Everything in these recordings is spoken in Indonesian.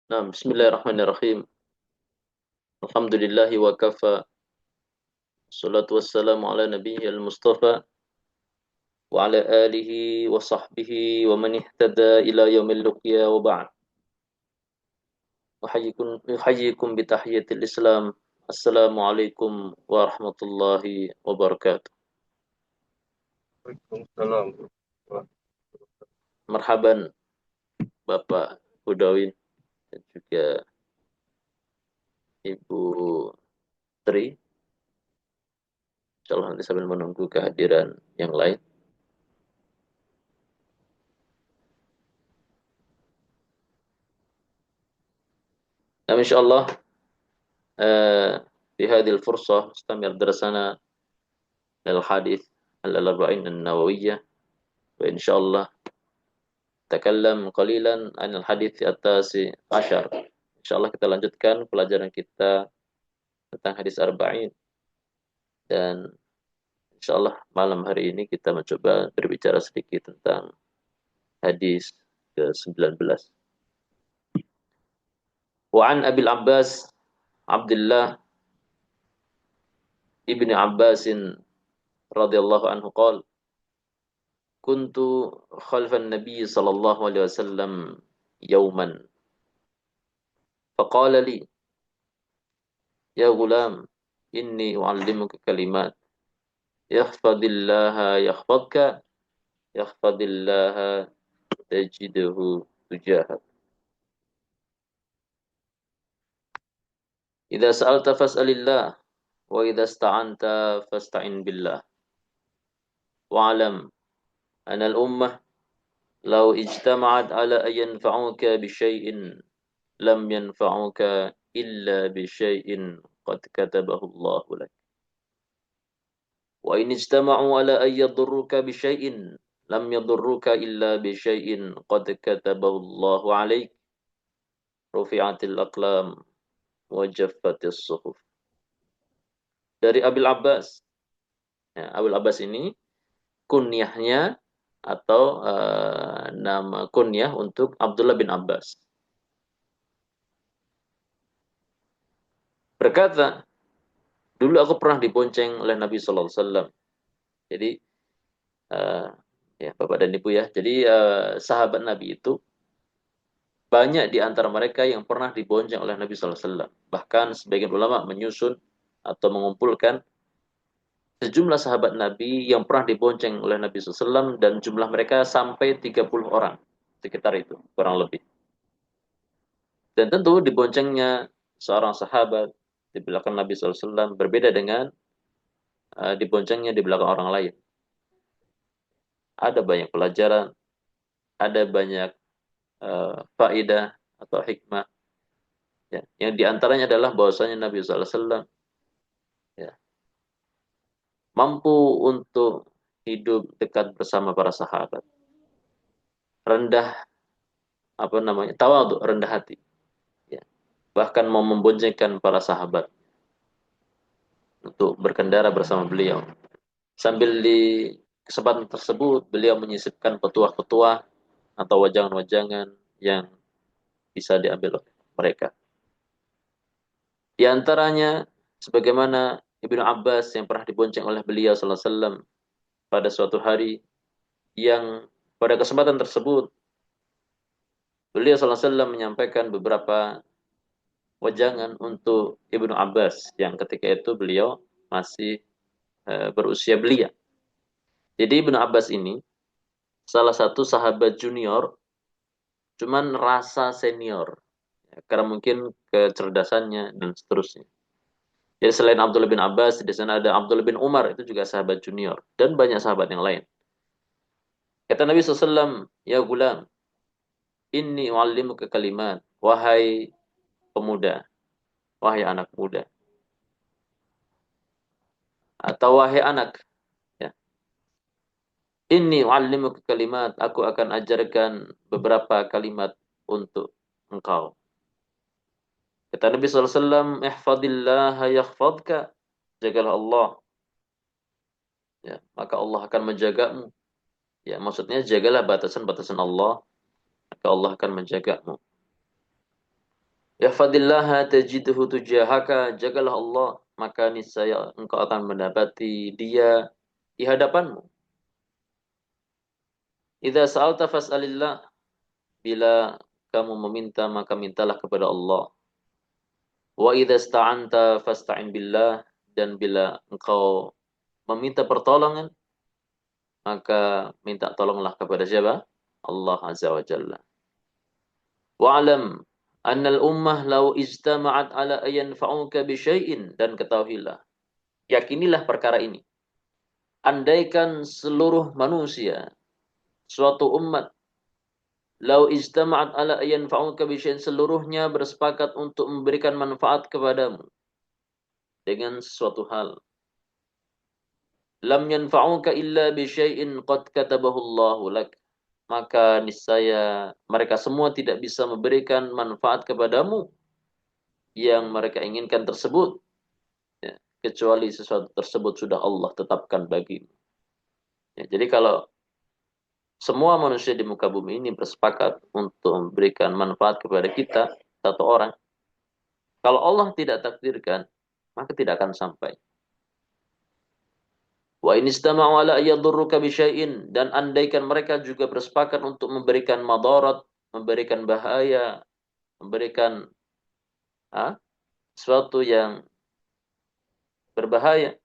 Nah, bismillahirrahmanirrahim. Alhamdulillahi wa kafa. Salatu wassalamu ala nabiyyil mustafa wa ala alihi wa sahbihi wa man ihtada ila yaumil luqya wa ba'd. Uhayyikum bi tahiyatil Islam. Assalamualaikum warahmatullahi wabarakatuh. Waalaikumsalam. Marhaban Bapak Budawin dan juga Ibu Tri. Insyaallah nanti sambil menunggu kehadiran yang lain. Nah, insyaallah في هذه الفرصة استمر درسنا الحديث الأربعين النووية وإن شاء الله تكلم قليلا عن الحديث التاسع عشر. Insya Allah kita lanjutkan pelajaran kita tentang hadis arba'in dan insya Allah malam hari ini kita mencoba berbicara sedikit tentang hadis ke-19. Wa an Abil Abbas Abdullah ibni Abbasin radhiyallahu anhu qala kuntu khalfan nabiy sallallahu alaihi wasallam yauman faqala li ya gulam inni uallimuka kalimat yahfadillaha yahfadka yahfadillaha tajiduhu tujahak idza sa'alta fas'alillah wa idza ista'anta fasta'in billah wa'lam anna al-ummah law ijtama'at ala an yanfa'uka bi syai'in lam yanfa'uka illa bi syai'in qad katabahu Allahu lak. Wa in ijtama'u ala an yadurruka bi syai'in lam yadurruka illa bi syai'in qad katabahu Allahu 'alaik. Rufi'atil aqlam wa jaffatis suhuf. Dari Abil Abbas. Ya, Abil Abbas ini kunyahnya atau nama kunyah untuk Abdullah bin Abbas. Berkata, dulu aku pernah dibonceng oleh Nabi sallallahu alaihi wasallam. Jadi ya Bapak dan Ibu ya. Jadi sahabat Nabi itu banyak di antara mereka yang pernah dibonceng oleh Nabi sallallahu alaihi wasallam. Bahkan sebagian ulama menyusun atau mengumpulkan sejumlah sahabat Nabi yang pernah dibonceng oleh Nabi sallallahu alaihi wasallam dan jumlah mereka sampai 30 orang. Sekitar itu, kurang lebih. Dan tentu diboncengnya seorang sahabat di belakang Nabi sallallahu alaihi wasallam berbeda dengan diboncengnya di belakang orang lain. Ada banyak pelajaran, ada banyak faedah atau hikmah. Ya, yang diantaranya adalah bahwasanya Nabi sallallahu alaihi wasallam ya, mampu untuk hidup dekat bersama para sahabat. Rendah tawadhu, rendah hati. Ya. Bahkan mau memboncengkan para sahabat untuk berkendara bersama beliau. Sambil di kesempatan tersebut beliau menyisipkan petuah-petuah atau wajangan-wajangan yang bisa diambil oleh mereka. Di antaranya sebagaimana Ibnu Abbas yang pernah dibonceng oleh beliau sallallahu alaihi wasallam pada suatu hari yang pada kesempatan tersebut beliau sallallahu alaihi wasallam menyampaikan beberapa wajangan untuk Ibnu Abbas yang ketika itu beliau masih berusia belia. Jadi Ibnu Abbas ini salah satu sahabat junior cuman rasa senior ya, karena mungkin kecerdasannya dan seterusnya. Jadi selain Abdullah bin Abbas, di sana ada Abdullah bin Umar, itu juga sahabat junior. Dan banyak sahabat yang lain. Kata Nabi SAW, ya gulam, inni u'allimuka kalimat. Wahai pemuda, wahai anak muda. Atau wahai anak, ya. Inni u'allimuka kalimat, aku akan ajarkan beberapa kalimat untuk engkau. Kata Nabi SAW, ihfadillah yakhfadka. Jagalah Allah. Ya, maka Allah akan menjagamu. Ya, maksudnya jagalah batasan-batasan Allah, maka Allah akan menjagamu. Yahfadillaha tajidhu tujahaka, jagalah Allah, maka niscaya engkau akan mendapati dia di hadapanmu. Idza sa'alta fas'alillah, bila kamu meminta maka mintalah kepada Allah. Wa idza ista'anta fasta'in billah, dan bila engkau meminta pertolongan maka minta tolonglah kepada siapa? Allah Azza wa Jalla. Wa'lam annal ummah law ijtama'at ala ayanfa'uka bi syai'in, dan ketahuilah, yakinilah perkara ini. Andaikan seluruh manusia, suatu umat, law ijtama'at ala ayanfa'uka bi syai'in, seluruhnya bersepakat untuk memberikan manfaat kepadamu dengan sesuatu hal, lam yanfa'uka illa bi syai'in qad katabahu Allahu lak, maka niscaya mereka semua tidak bisa memberikan manfaat kepadamu yang mereka inginkan tersebut, ya, kecuali sesuatu tersebut sudah Allah tetapkan bagimu. Ya, jadi kalau semua manusia di muka bumi ini bersepakat untuk memberikan manfaat kepada kita, satu orang, kalau Allah tidak takdirkan, maka tidak akan sampai. Wa in istama'u ala ayyadurruka bi syai'in, dan andaikan mereka juga bersepakat untuk memberikan madarat, memberikan bahaya, memberikan sesuatu yang berbahaya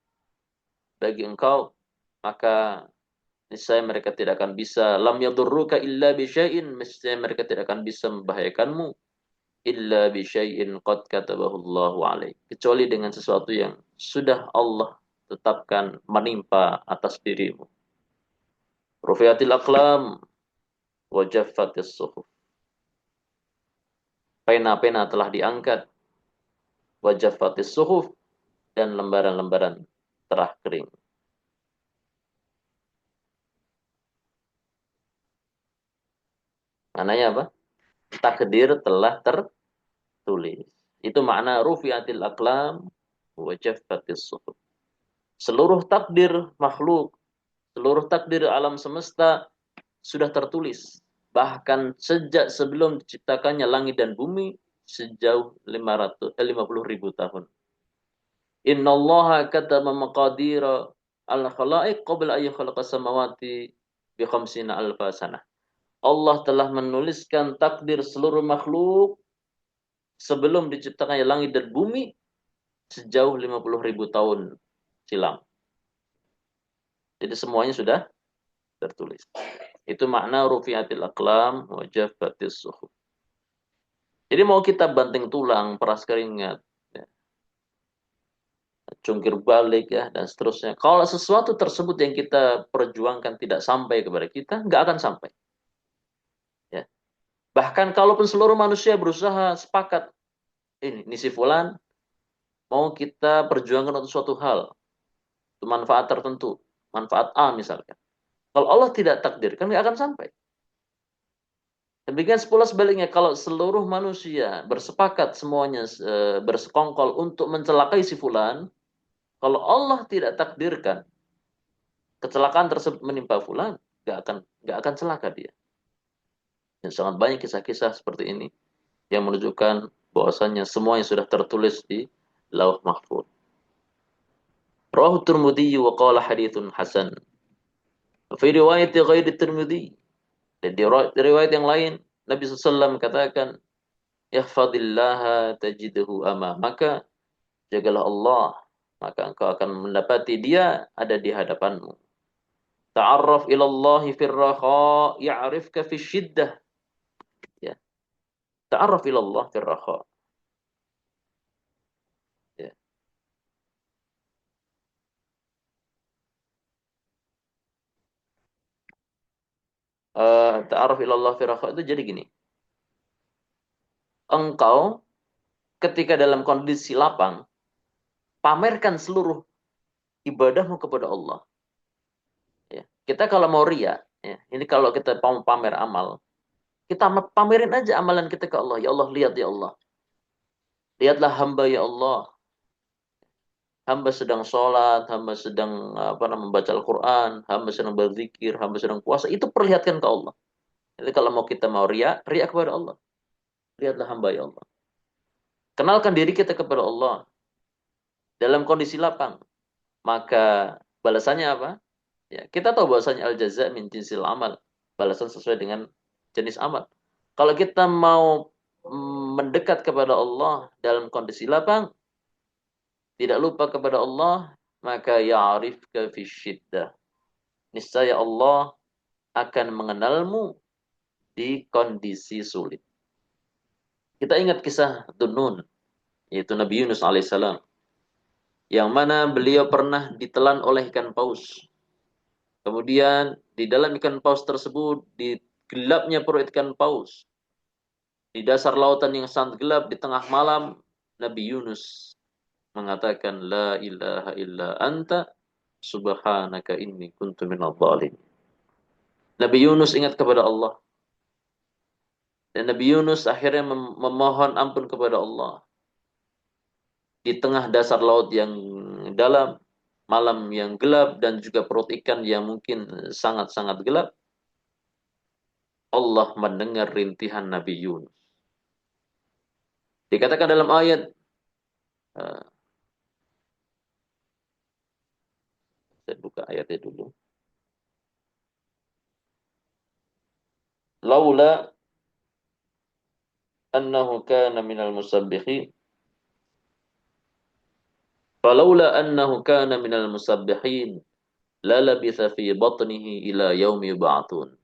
bagi engkau, maka niscaya mereka tidak akan bisa, lam yadurruka illa bi syai'in, niscaya mereka tidak akan bisa membahayakanmu illa bi syai'in qad katabahu Allahu alaik, kecuali dengan sesuatu yang sudah Allah tetapkan menimpa atas dirimu. Rufiatil aqlam wa jaffatis suhuf, pena-pena telah diangkat, wa jaffatis suhuf, dan lembaran-lembaran telah kering. Maknanya apa? Takdir telah tertulis. Itu makna rufiatil aqlam wa jaffatis suhuf. Seluruh takdir makhluk, seluruh takdir alam semesta sudah tertulis. Bahkan sejak sebelum diciptakannya langit dan bumi, sejauh 50.000 tahun. Innallaha katama maqadira al-khalaiq qabla an yakhluqas samawati bi khamsina alfa sanah. Allah telah menuliskan takdir seluruh makhluk sebelum diciptakannya langit dan bumi sejauh 50.000 tahun silam. Jadi semuanya sudah tertulis. Itu makna rufiatil aqlam wa jaffatis suhuf. Jadi mau kita banting tulang, peras keringat, ya, jungkir balik, ya, dan seterusnya, kalau sesuatu tersebut yang kita perjuangkan tidak sampai kepada kita, nggak akan sampai. Ya. Bahkan kalaupun seluruh manusia berusaha sepakat, ini si fulan mau kita perjuangkan untuk suatu hal, untuk manfaat tertentu, manfaat A misalnya. Kalau Allah tidak takdirkan, nggak akan sampai. Demikian pula sebaliknya, kalau seluruh manusia bersepakat semuanya bersekongkol untuk mencelakai si fulan, kalau Allah tidak takdirkan kecelakaan tersebut menimpa fulan, nggak akan celaka dia. Dan sangat banyak kisah-kisah seperti ini yang menunjukkan bahwasanya semuanya sudah tertulis di Lauh Mahfuz. Rawahu Tirmidzi wa qala haditsun hasan. Fi riwayat ghairi Tirmidzi, dan di riwayat yang lain Nabi SAW katakan, "Ihfadillaha tajidhu amamaka." Jagalah Allah, maka engkau akan mendapati dia ada di hadapanmu. Ta'arraf ila Allah fir raha ya'rifka fi syiddah. Ya. Ta'arraf ila Allah fir raha. Ya. Ta'arraf ila Allah fir raha itu jadi gini. Engkau ketika dalam kondisi lapang, pamerkan seluruh ibadahmu kepada Allah. Ya. Kita kalau mau ria, ya, ini kalau kita mau pamer amal, kita pamerin aja amalan kita ke Allah. Ya Allah, lihat ya Allah. Lihatlah hamba ya Allah. Hamba sedang sholat, hamba sedang membaca Al-Quran, hamba sedang berzikir, hamba sedang puasa. Itu perlihatkan ke Allah. Jadi kalau kita mau ria kepada Allah. Lihatlah hamba ya Allah. Kenalkan diri kita kepada Allah dalam kondisi lapang. Maka balasannya apa? Ya, kita tahu bahwasanya al-jaza min jinsil amal. Balasan sesuai dengan jenis amal. Kalau kita mau mendekat kepada Allah dalam kondisi lapang, tidak lupa kepada Allah, maka ya'rifka fi syiddah. Niscaya Allah akan mengenalmu di kondisi sulit. Kita ingat kisah Dunun, yaitu Nabi Yunus alaihissalam, yang mana beliau pernah ditelan oleh ikan paus. Kemudian di dalam ikan paus tersebut, di gelapnya perut ikan paus, di dasar lautan yang sangat gelap di tengah malam, Nabi Yunus mengatakan, La ilaha illa anta, subhanaka inni kuntu minadh dhalimin. Nabi Yunus ingat kepada Allah. Dan Nabi Yunus akhirnya memohon ampun kepada Allah. Di tengah dasar laut yang dalam, malam yang gelap, dan juga perut ikan yang mungkin sangat-sangat gelap, Allah mendengar rintihan Nabi Yunus. Dikatakan dalam ayat, uh, saya buka ayatnya dulu. Laula annahu kana minal musabbihin. Falaula annahu kana minal musabbihin lalabitha fi batnihi ila yaumi yub'atsun.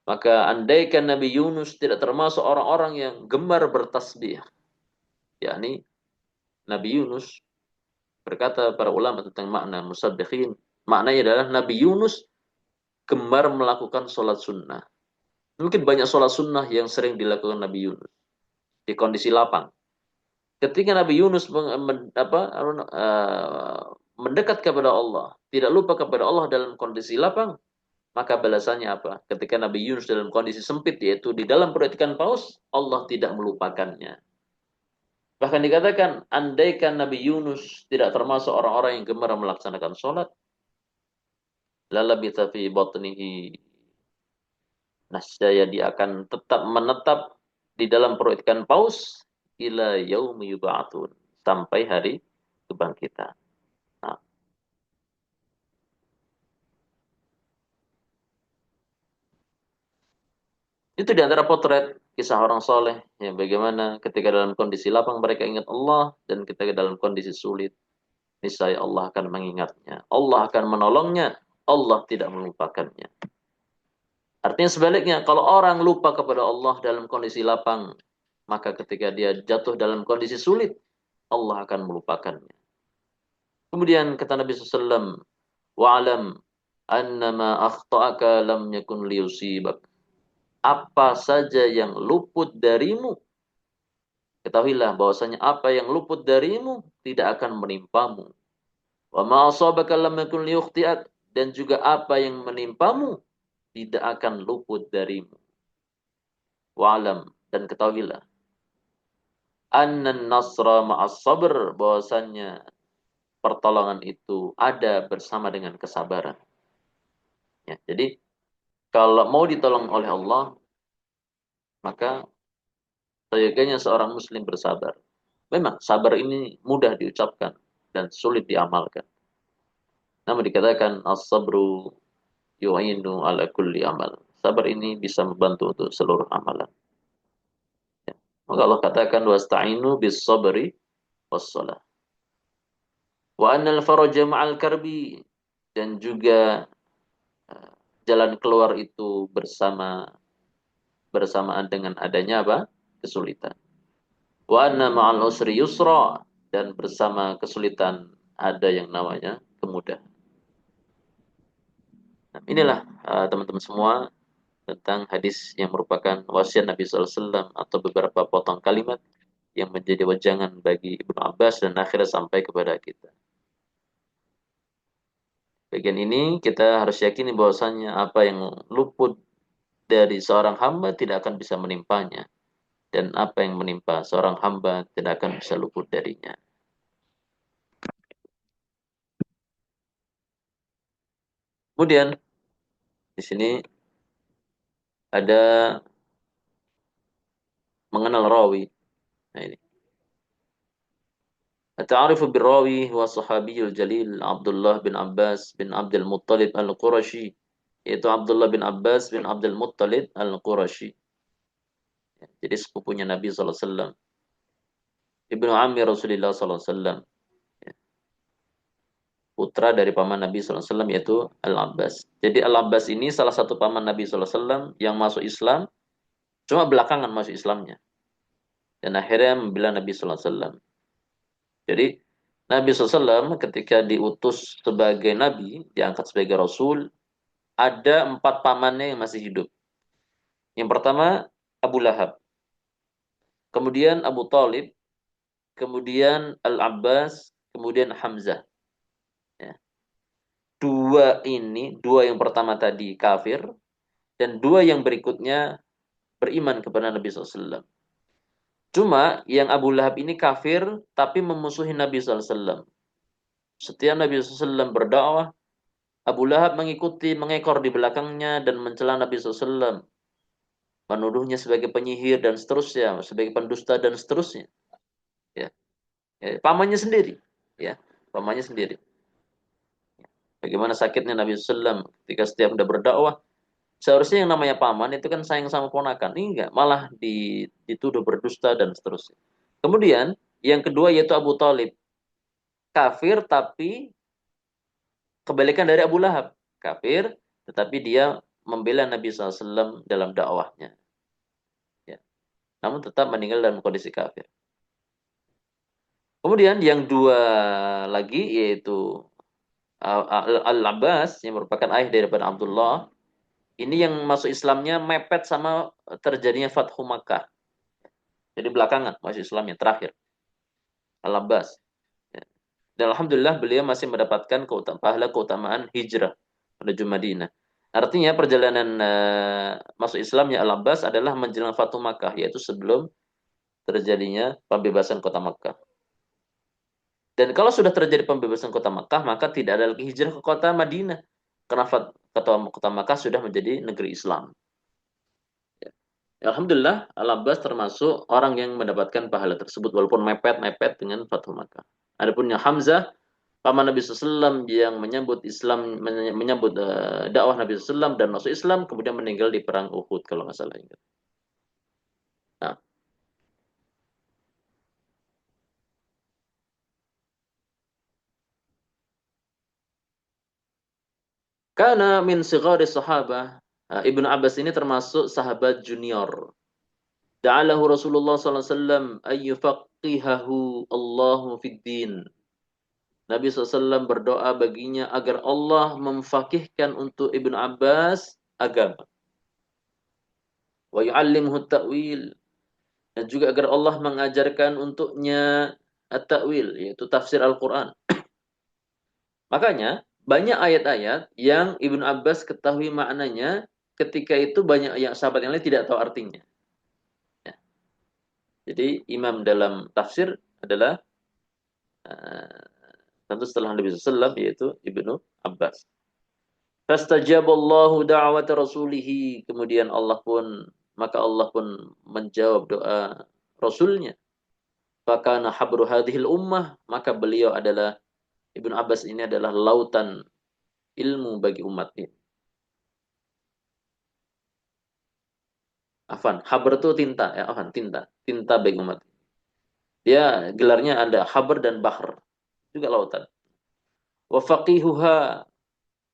Maka andaikan Nabi Yunus tidak termasuk orang-orang yang gemar bertasbih, yakni Nabi Yunus, berkata para ulama tentang makna musabbihin, maknanya adalah Nabi Yunus gemar melakukan sholat sunnah. Mungkin banyak sholat sunnah yang sering dilakukan Nabi Yunus di kondisi lapang. Ketika Nabi Yunus mendekat kepada Allah, tidak lupa kepada Allah dalam kondisi lapang, maka balasannya apa? Ketika Nabi Yunus dalam kondisi sempit, yaitu di dalam perut ikan paus, Allah tidak melupakannya. Bahkan dikatakan, andaikan Nabi Yunus tidak termasuk orang-orang yang gemar melaksanakan sholat, lalabitha fi batnihi, nascaya dia akan tetap menetap di dalam perut ikan paus ila yaumi yub'atsun, sampai hari kebangkitan. Nah, itu di antara potret kisah orang soleh, ya, bagaimana ketika dalam kondisi lapang mereka ingat Allah, dan ketika dalam kondisi sulit, niscaya Allah akan mengingatnya, Allah akan menolongnya, Allah tidak melupakannya. Artinya sebaliknya, kalau orang lupa kepada Allah dalam kondisi lapang, maka ketika dia jatuh dalam kondisi sulit, Allah akan melupakannya. Kemudian kata Nabi SAW, wa'alam annama akhta'aka lam yakun liyusibak. Apa saja yang luput darimu, ketahuilah bahwasanya apa yang luput darimu tidak akan menimpamu. Wa ma asabaka lam yakun liyukhti'ak, dan juga apa yang menimpamu tidak akan luput darimu. Wa'alam, dan ketahuilah, annan nasra ma'as sabr, bahwasanya pertolongan itu ada bersama dengan kesabaran. Ya, jadi kalau mau ditolong oleh Allah, maka seyogyanya seorang muslim bersabar. Memang sabar ini mudah diucapkan dan sulit diamalkan. Namun dikatakan as-sabru yu'inu ala kulli amal. Sabar ini bisa membantu untuk seluruh amalan. Ya. Maka Allah katakan wasta'inu bis sabri was shalah. Wa annal faraja ma'al karbi, dan juga jalan keluar itu bersamaan dengan adanya apa? Kesulitan. Wa anna ma'al usri yusra, dan bersama kesulitan ada yang namanya kemudahan. Nah, inilah teman-teman semua tentang hadis yang merupakan wasiat Nabi SAW, atau beberapa potong kalimat yang menjadi wejangan bagi Ibnu Abbas dan akhirnya sampai kepada kita. Bagian ini kita harus yakini bahwasanya apa yang luput dari seorang hamba tidak akan bisa menimpanya, dan apa yang menimpa seorang hamba tidak akan bisa luput darinya. Kemudian di sini ada mengenal rawi. Nah, ini. Ata'arifu birrawi wa sahabiyul jalil Abdullah bin Abbas bin Abdul Muttalib al-Qurashi, yaitu Abdullah bin Abbas bin Abdul Muttalib al-Qurashi. Jadi sepupunya Nabi sallallahu alaihi wasallam, ibnu ammi Rasulullah sallallahu alaihi wasallam, putra dari paman Nabi sallallahu alaihi wasallam yaitu Al-Abbas. Jadi Al-Abbas ini salah satu paman Nabi sallallahu alaihi wasallam yang masuk Islam, cuma belakangan masuk Islamnya. Dan akhirnya membela Nabi sallallahu alaihi wasallam. Jadi Nabi SAW ketika diutus sebagai Nabi, diangkat sebagai Rasul, ada 4 pamannya yang masih hidup. Yang pertama Abu Lahab, kemudian Abu Talib, kemudian Al-Abbas, kemudian Hamzah. Ya. Dua yang pertama tadi kafir, dan dua yang berikutnya beriman kepada Nabi SAW. Cuma yang Abu Lahab ini kafir, tapi memusuhi Nabi SAW. Setiap Nabi SAW berdakwah, Abu Lahab mengikuti, mengekor di belakangnya dan mencela Nabi SAW. Menuduhnya sebagai penyihir dan seterusnya, sebagai pendusta dan seterusnya. Ya. Ya, pamannya sendiri. Ya, pamannya sendiri. Bagaimana sakitnya Nabi SAW ketika setiap sudah berdakwah. Seharusnya yang namanya paman itu kan sayang sama ponakan. Ini enggak, malah dituduh berdusta dan seterusnya. Kemudian yang kedua yaitu Abu Talib. Kafir tapi kebalikan dari Abu Lahab. Kafir tetapi dia membela Nabi SAW dalam dakwahnya. Ya. Namun tetap meninggal dalam kondisi kafir. Kemudian yang dua lagi yaitu Al-Abbas yang merupakan ayah daripada Abdullah. Ini yang masuk Islamnya mepet sama terjadinya Fathu Makkah. Jadi belakangan masuk Islamnya terakhir. Al-Abbas. Ya. Dan alhamdulillah beliau masih mendapatkan pahala keutamaan hijrah menuju Madinah. Artinya perjalanan masuk Islamnya Al-Abbas adalah menjelang Fathu Makkah, yaitu sebelum terjadinya pembebasan kota Makkah. Dan kalau sudah terjadi pembebasan kota Makkah, maka tidak ada lagi hijrah ke kota Madinah. Karena kota Makkah sudah menjadi negeri Islam. Ya. Alhamdulillah, Al-Abbas termasuk orang yang mendapatkan pahala tersebut, walaupun mepet-mepet dengan Fathu Makkah. Adapun yang Hamzah, paman Nabi SAW yang menyambut Islam, menyambut dakwah Nabi SAW dan masuk Islam, kemudian meninggal di perang Uhud kalau nggak salah. Nah, karena min sigari sahabah, Ibnu Abbas ini termasuk sahabat junior. Da'alahu Rasulullah SAW ayyufaqihahu Allahu fid din. Nabi SAW berdoa baginya agar Allah memfakihkan untuk Ibnu Abbas agama. Wa yu'allimhu ta'wil. Dan juga agar Allah mengajarkan untuknya at-ta'wil, yaitu tafsir Al-Quran. Makanya, banyak ayat-ayat yang Ibnu Abbas ketahui maknanya, ketika itu banyak yang sahabat yang lain tidak tahu artinya. Ya. Jadi, imam dalam tafsir adalah uh, tentu setelah Nabi SAW, yaitu Ibnu Abbas. Fastajaballahu da'wata rasulihi. Kemudian maka Allah pun menjawab doa Rasulnya. Fakana habru hadhil ummah. Maka beliau adalah, Ibnu Abbas ini adalah lautan ilmu bagi umat ini. Afan, habr itu tinta, ya, afan, tinta. Tinta bagi umat. Dia gelarnya ada habr dan bahr. Juga lautan. Wa faqihuha,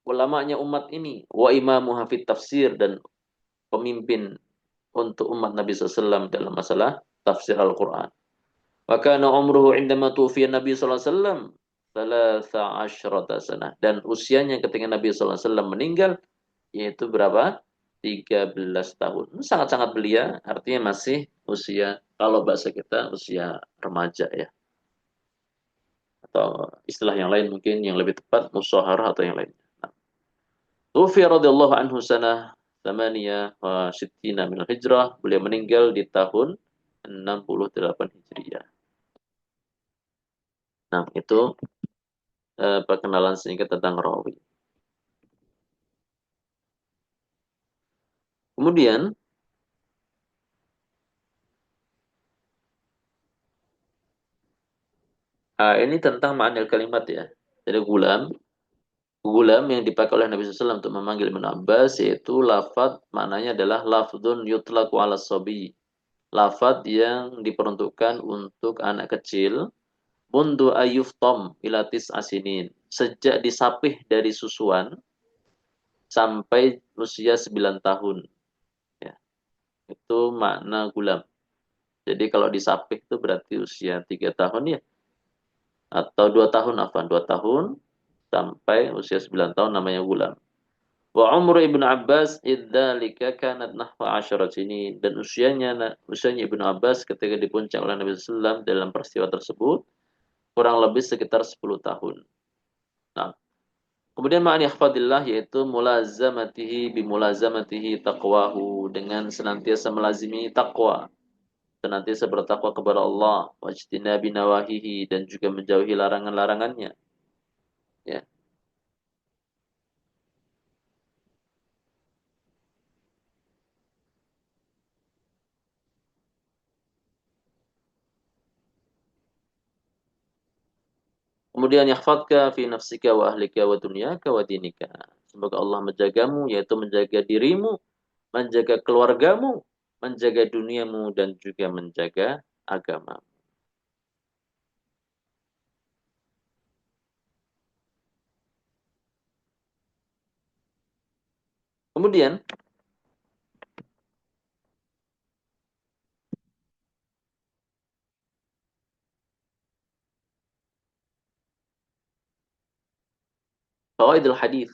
ulamanya umat ini. Wa imamuha fit tafsir, dan pemimpin untuk umat Nabi SAW dalam masalah tafsir Al-Quran. Wa kana umruhu indama tufiya Nabi SAW thalatha asyrata sanah. Dan usianya ketika Nabi SAW meninggal, yaitu berapa? 13 tahun. Sangat-sangat belia, artinya masih usia, kalau bahasa kita, usia remaja ya. Atau istilah yang lain mungkin yang lebih tepat, musyaharah atau yang lain. Nah. Tufiya radhiyallahu anhu sanah Thamaniyah wa sittina minal hijrah. Beliau meninggal di tahun 68 Hijriah. Nah, itu perkenalan singkat tentang rawi. Kemudian, Ini tentang makna kalimat ya. Jadi gulam yang dipakai oleh Nabi SAW untuk memanggil Ibnu Abbas yaitu lafadz maknanya adalah lafdun yutlaqu ala sobi. Lafadz yang diperuntukkan untuk anak kecil mundu ayyuftom ilatis asinin. Sejak disapih dari susuan sampai usia 9 tahun. Ya, itu makna gulam. Jadi kalau disapih itu berarti usia 3 tahun ya. Atau 2 tahun, apa? 2 tahun sampai usia 9 tahun namanya gulam. Wa umru Ibnu Abbas idzalika kanat nahwa 10 sini dan usianya Ibnu Abbas ketika dipuncak oleh Nabi sallallahu alaihi wasallam dalam peristiwa tersebut kurang lebih sekitar 10 tahun. Nah, kemudian ma'ani ihfadillah yaitu mulazamatihi bimulazamatihi taqwahu dengan senantiasa melazimi takwa, senantiasa bertakwa kepada Allah, wajtinabi nawahihi dan juga menjauhi larangan-larangannya. Ya. Kemudian yahfadka fi nafsika wa ahlika wa dunyaka wa dinika. Semoga Allah menjagamu, yaitu menjaga dirimu, menjaga keluargamu, menjaga duniamu, dan juga menjaga agama. Kemudian, fawaidul hadis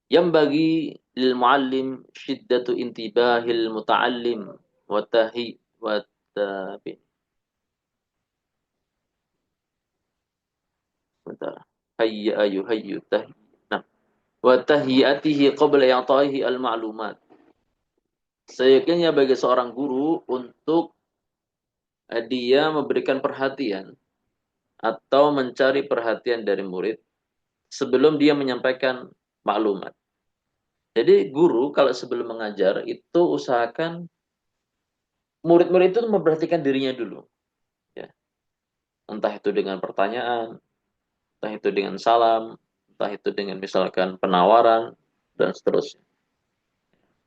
yang bagi lil muallim syiddatu intibahil muta'allim wa tahi wa tabi. Bentar. Hayya ayu hayyu tahi. Nah, wa tahiyatihi qabla i'ta'ihi al-ma'lumat. Seyogyanya bagi seorang guru untuk dia memberikan perhatian atau mencari perhatian dari murid sebelum dia menyampaikan maklumat. Jadi guru kalau sebelum mengajar itu usahakan murid-murid itu memperhatikan dirinya dulu. Ya. Entah itu dengan pertanyaan, entah itu dengan salam, entah itu dengan misalkan penawaran, dan seterusnya.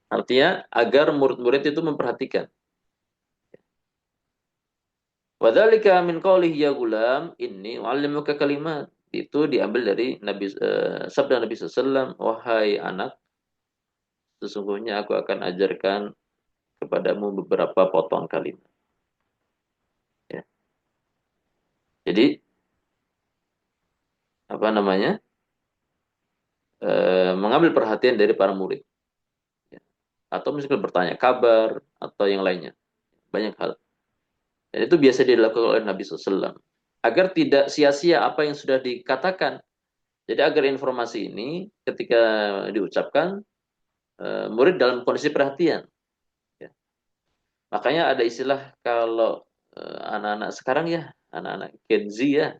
Artinya agar murid-murid itu memperhatikan. Wadzalika min qawlihi ya gulam inni u'allimuka kalimat. Itu diambil dari sabda Nabi SAW, wahai anak, sesungguhnya aku akan ajarkan kepadamu beberapa potong kalimat. Ya. Jadi apa namanya? Mengambil perhatian dari para murid. Ya. Atau misalnya bertanya kabar atau yang lainnya. Banyak hal. Dan itu biasa dilakukan oleh Nabi SAW. Agar tidak sia-sia apa yang sudah dikatakan. Jadi agar informasi ini ketika diucapkan, murid dalam kondisi perhatian. Ya. Makanya ada istilah kalau anak-anak sekarang ya, anak-anak Gen Z ya,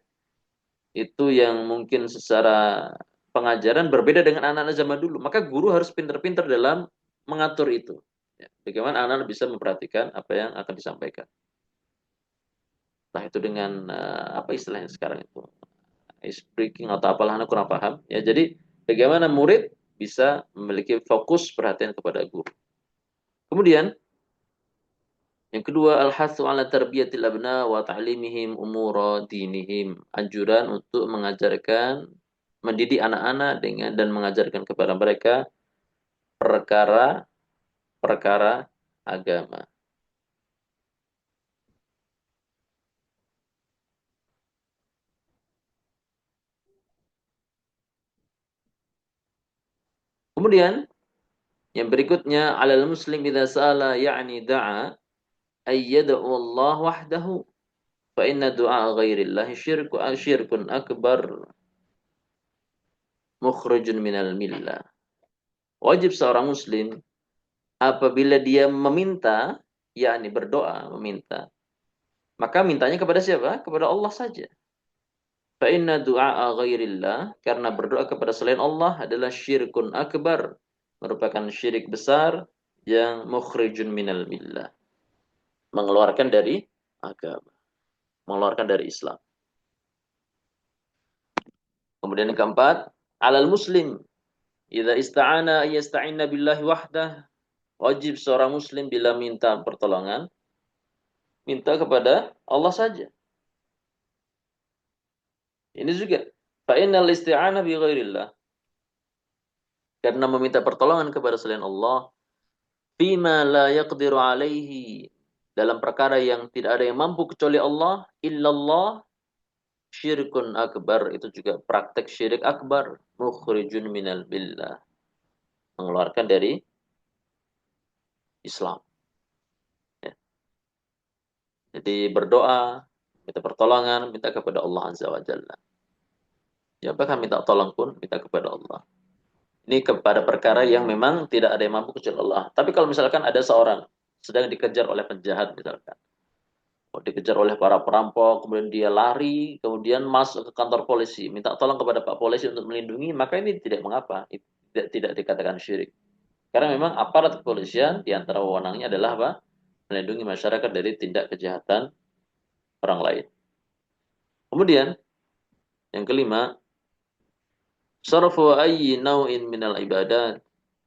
itu yang mungkin secara pengajaran berbeda dengan anak-anak zaman dulu. Maka guru harus pintar-pintar dalam mengatur itu. Ya. Bagaimana anak-anak bisa memperhatikan apa yang akan disampaikan. Entah itu dengan apa istilahnya sekarang itu, ice breaking atau apalah, anak kurang paham. Ya, jadi bagaimana murid bisa memiliki fokus perhatian kepada guru. Kemudian yang kedua, al-hatsu ala tarbiyatil abna wa ta'limihim umura dinihim. Anjuran untuk mengajarkan, mendidik anak-anak dengan dan mengajarkan kepada mereka perkara-perkara agama. Kemudian yang berikutnya, alal muslim idza sa'ala ya'ni da'a ay yad'u Allah wahdahu fa inna du'a ghairillahi syirkun akbar mukhrijun minal millah. Wajib seorang muslim apabila dia meminta, yakni berdoa, meminta, maka mintanya kepada siapa? Kepada Allah saja. Fa inna du'a ghairillah, karena berdoa kepada selain Allah adalah syirkun akbar, merupakan syirik besar yang mukhrijun minal millah, mengeluarkan dari agama, mengeluarkan dari Islam. Kemudian yang keempat, alal muslim idza ista'ana yasta'inna billahi wahdah. Wajib seorang muslim bila minta pertolongan, minta kepada Allah saja. Ini juga fa innal isti'ana bi ghairillah, karena meminta pertolongan kepada selain Allah, fima la yaqdiru alaihi, dalam perkara yang tidak ada yang mampu kecuali Allah, illallah, syirkun akbar, itu juga praktek syirik akbar, mukhrijun minal billah, mengeluarkan dari Islam. Ya. Jadi berdoa, minta pertolongan, minta kepada Allah Azza wa Jalla. Ya, bahkan minta tolong pun minta kepada Allah. Ini kepada perkara yang memang tidak ada yang mampu kecuali Allah. Tapi kalau misalkan ada seorang sedang dikejar oleh penjahat misalkan, dikejar oleh para perampok, kemudian dia lari, kemudian masuk ke kantor polisi, minta tolong kepada Pak Polisi untuk melindungi, maka ini tidak mengapa, tidak dikatakan syirik. Karena memang aparat kepolisian di antara wewenangnya adalah apa? Melindungi masyarakat dari tindak kejahatan orang lain. Kemudian yang kelima, sarfu ayyi naw'in minal ibadat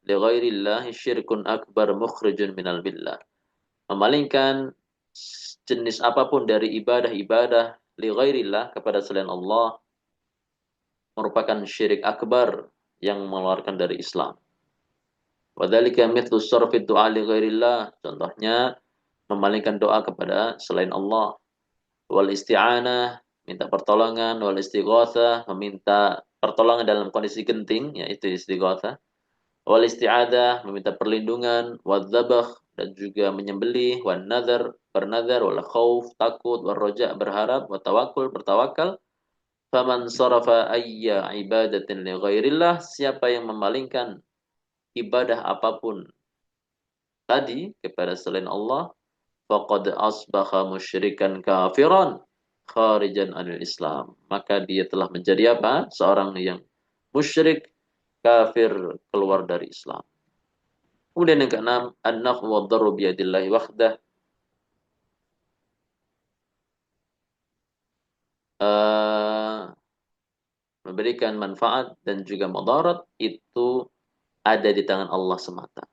li ghairillahi syirkun akbar mukhrijun minal billah. Memalingkan jenis apapun dari ibadah-ibadah li ghairillah, kepada selain Allah, merupakan syirik akbar yang mengeluarkan dari Islam. Wadzalika mithlu sarfi du'a li ghairillah. Contohnya memalingkan doa kepada selain Allah. Wal isti'anah, minta pertolongan. Wal istighatsah, meminta pertolongan dalam kondisi genting, yaitu istighatsah. Wal isti'adah, meminta perlindungan. Wal dzabah, dan juga menyembelih. Wal nazar, bernazar. Wal khauf, takut. Wal roja, berharap. Wal tawakkul, bertawakal. Faman sarafa ayya ibadatin li ghairillah, siapa yang memalingkan ibadah apapun tadi kepada selain Allah, faqad asbaha musyrikan kafiran kharijan anil Islam, maka dia telah menjadi apa? Seorang yang musyrik, kafir, keluar dari Islam. Kemudian yang keenam, an-naf'u wad-darru biyadillahi wahdah. Uh, Memberikan manfaat dan juga mudarat itu ada di tangan Allah semata.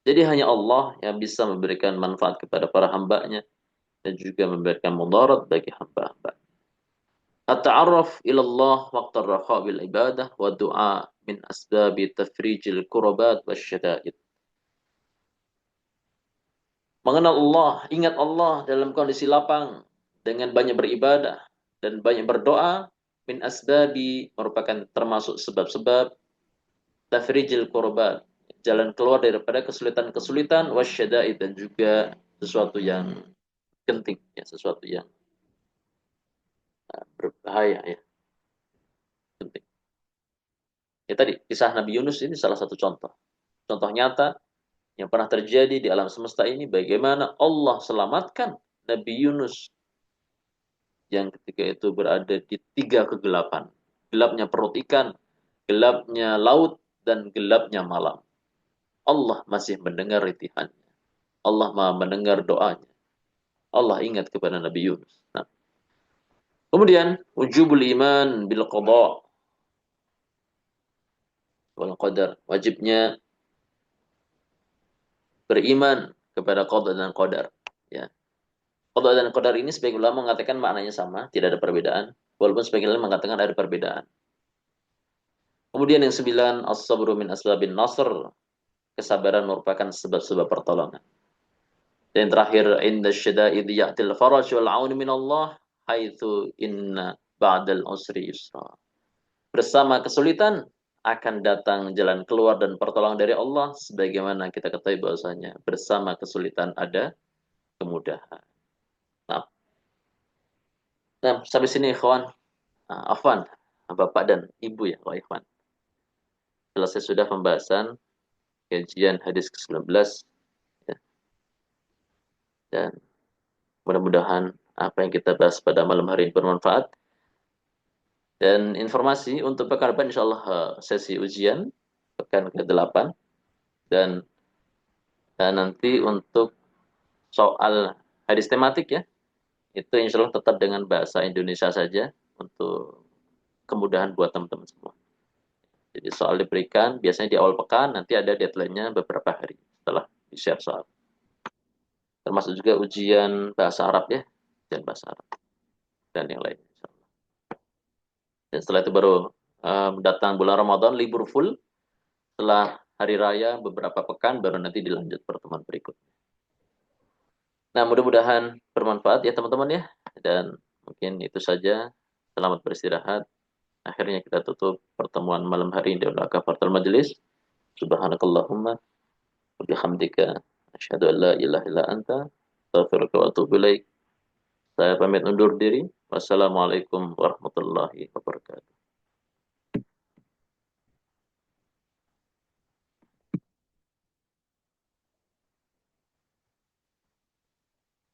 Jadi hanya Allah yang bisa memberikan manfaat kepada para hambanya dan juga memberikan mudarat bagi hamba-hamba. At-ta'arruf ila Allah waqtar raha bil ibadah wa du'a min asbabi tafrijil kurabat wasyada'id. Mengenal Allah, ingat Allah dalam kondisi lapang dengan banyak beribadah dan banyak berdoa, min asbabi, merupakan termasuk sebab-sebab tafrijil kurabat, jalan keluar daripada kesulitan-kesulitan, wasyada'id, dan juga sesuatu yang genting, ya, sesuatu yang berbahaya, ya, genting. Ya tadi, kisah Nabi Yunus ini salah satu contoh. Contoh nyata yang pernah terjadi di alam semesta ini, bagaimana Allah selamatkan Nabi Yunus yang ketika itu berada di tiga kegelapan. Gelapnya perut ikan, gelapnya laut, dan gelapnya malam. Allah masih mendengar rintihannya. Allah Maha mendengar doanya. Allah ingat kepada Nabi Yunus. Nah, kemudian wujubul iman bil qada wal qadar. Wajibnya beriman kepada qada dan qadar. Ya. Qada dan qadar ini sebagian ulama mengatakan maknanya sama, tidak ada perbedaan. Walaupun sebagian ulama mengatakan ada perbedaan. Kemudian yang sembilan, as-sabru min asbabin nasr. Kesabaran merupakan sebab-sebab pertolongan. Dan yang terakhir, inda syada'id ya'til faraj wal aun min Allah, haitsu inna ba'dal usri yusra. Bersama kesulitan akan datang jalan keluar dan pertolongan dari Allah, sebagaimana kita ketahui bahwasanya bersama kesulitan ada kemudahan. Nah, sampai sini ikhwan. Afwan, Bapak dan Ibu, ya, Pak Ikhwan. Selesai sudah pembahasan kajian hadis ke-19, ya. Dan mudah-mudahan apa yang kita bahas pada malam hari ini bermanfaat. Dan informasi untuk pekan depan insyaallah sesi ujian pekan ke-8, dan nanti untuk soal hadis tematik, ya, itu insyaallah tetap dengan bahasa Indonesia saja untuk kemudahan buat teman-teman semua. Jadi soal diberikan biasanya di awal pekan, nanti ada deadline-nya beberapa hari setelah di-share soal. Termasuk juga ujian bahasa Arab ya, ujian bahasa Arab dan yang lain. Dan setelah itu baru datang bulan Ramadan, libur full. Setelah hari raya beberapa pekan baru nanti dilanjut pertemuan berikutnya. Nah, mudah-mudahan bermanfaat ya teman-teman ya. Dan mungkin itu saja. Selamat beristirahat. Akhirnya kita tutup pertemuan malam hari ini dalam kafaratul majelis. Subhanakallahumma wa bihamdika asyhadu an la ilaha illa anta astaghfiruka wa atubu ilaik. Saya pamit undur diri. Wassalamualaikum warahmatullahi wabarakatuh.